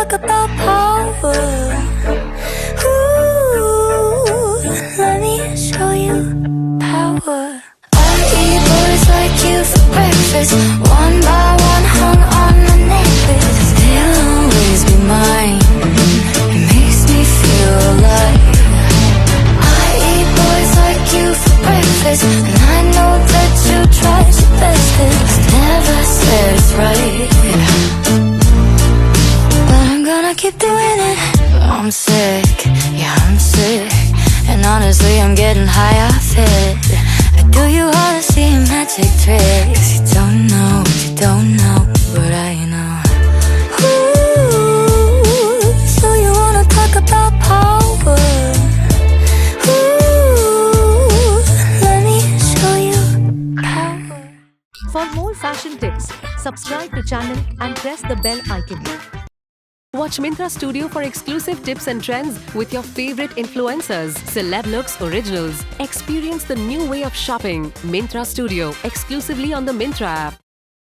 talk about power. Ooh, let me show you power. I eat boys like you for breakfast. One by one hung on my necklace. They'll always be mine. It makes me feel alive. I eat boys like you for breakfast, and I know that you tried your bestest. Never said it's right, but I'm gonna keep doing it. I'm sick, yeah I'm sick, and honestly I'm getting high off it. I do you all the same magic tricks. You don't know what you don't know, but I know. Ooh, so you wanna talk about power? Ooh, let me show you power. For more fashion tips, subscribe to channel and press the bell icon. Watch Myntra Studio for exclusive tips and trends with your favorite influencers, celeb looks, originals. Experience the new way of shopping. Myntra Studio, exclusively on the Myntra app.